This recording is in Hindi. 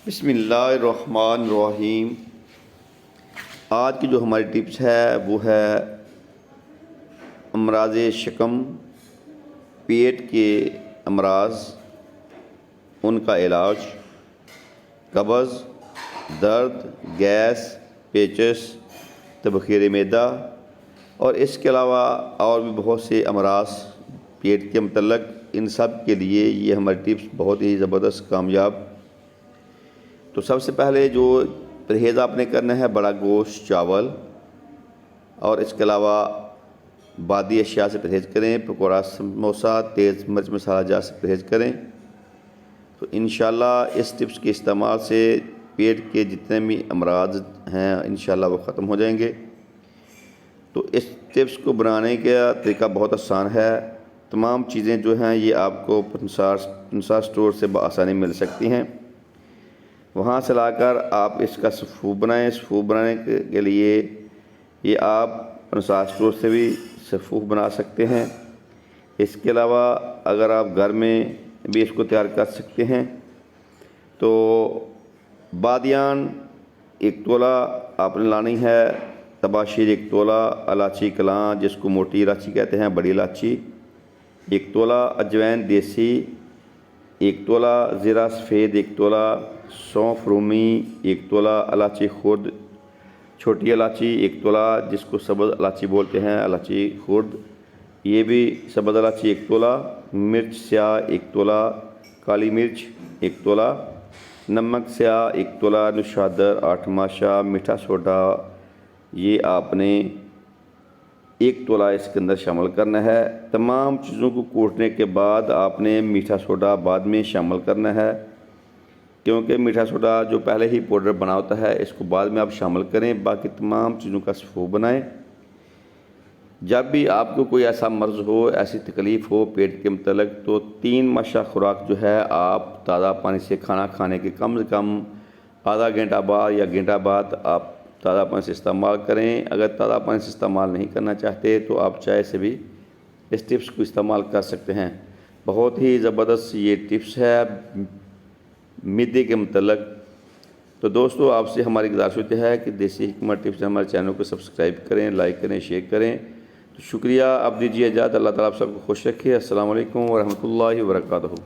बिस्मिल्लाहिर्रहमानिर्रहीम। आज की जो हमारी टिप्स है वो है अमराज़ शकम, पेट के अमराज, उनका इलाज, कब्ज़, दर्द, गैस, पेचस, तबख़ीर मैदा और इसके अलावा और भी बहुत से अमराज पेट के मतलब, इन सब के लिए ये हमारी टिप्स बहुत ही ज़बरदस्त कामयाब। तो सबसे पहले जो परहेज़ आपने करना है, बड़ा गोश्त, चावल और इसके अलावा बादी अशिया से परहेज़ करें। पकौड़ा, समोसा, तेज़ मिर्च मसाला जा से परहेज़ करें। तो इंशाल्लाह इस टिप्स के इस्तेमाल से पेट के जितने भी अमराज हैं इंशाल्लाह वो ख़त्म हो जाएंगे। तो इस टिप्स को बनाने का तरीका बहुत आसान है। तमाम चीज़ें जो हैं ये आपको पंसार स्टोर से बआसानी मिल सकती हैं। वहाँ से लाकर आप इसका सूप बनाएं। सूप बनाने के लिए ये आप पंसार स्टोर से भी सूप बना सकते हैं। इसके अलावा अगर आप घर में भी इसको तैयार कर सकते हैं। तो बादियान 1 तोला आपने लानी है, तबाशीर 1 तोला, इलायची कलां जिसको मोटी इलायची कहते हैं, बड़ी इलायची 1 तोला, अजवैन देसी 1 तोला, ज़ीरा सफ़ेद 1 तोला, सौंफ रूमी 1 तोला, इलायची खुर्द छोटी इलायची 1 तोला जिसको सब्ज़ इलायची बोलते हैं, इलायची खुर्द ये भी सब्ज़ इलायची 1 तोला, मिर्च स्याह 1 तोला, काली मिर्च 1 तोला, नमक स्याह 1 तोला, नुशादर 8 माशा, मीठा सोडा ये आपने 1 तोला इसके अंदर शामिल करना है। तमाम चीज़ों को कूटने के बाद आपने मीठा सोडा बाद में शामिल करना है, क्योंकि मीठा सोडा जो पहले ही पाउडर बना होता है इसको बाद में आप शामिल करें। बाकी तमाम चीज़ों का सूप बनाएं। जब भी आपको कोई ऐसा मर्ज़ हो, ऐसी तकलीफ़ हो पेट के मतलब, तो 3 माशा खुराक जो है आप ताज़ा पानी से खाना खाने के कम से कम आधा घंटा बाद या घंटा बाद आप ताज़ा पानी से इस्तेमाल करें। अगर ताज़ा पानी से इस्तेमाल नहीं करना चाहते तो आप चाय से भी इस टिप्स को इस्तेमाल कर सकते हैं। बहुत ही ज़बरदस्त ये टिप्स है मिद्दे के मतलब। तो दोस्तों आपसे हमारी गुजारिश होती है कि देसी हिकमत टिप्स हमारे चैनल को सब्सक्राइब करें, लाइक करें, शेयर करें। तो शुक्रिया, अब दीजिए इजाज़त। अल्लाह ताला आप सबको खुश रखे। अस्सलाम वालेकुम व रहमतुल्लाहि व बरकातहू।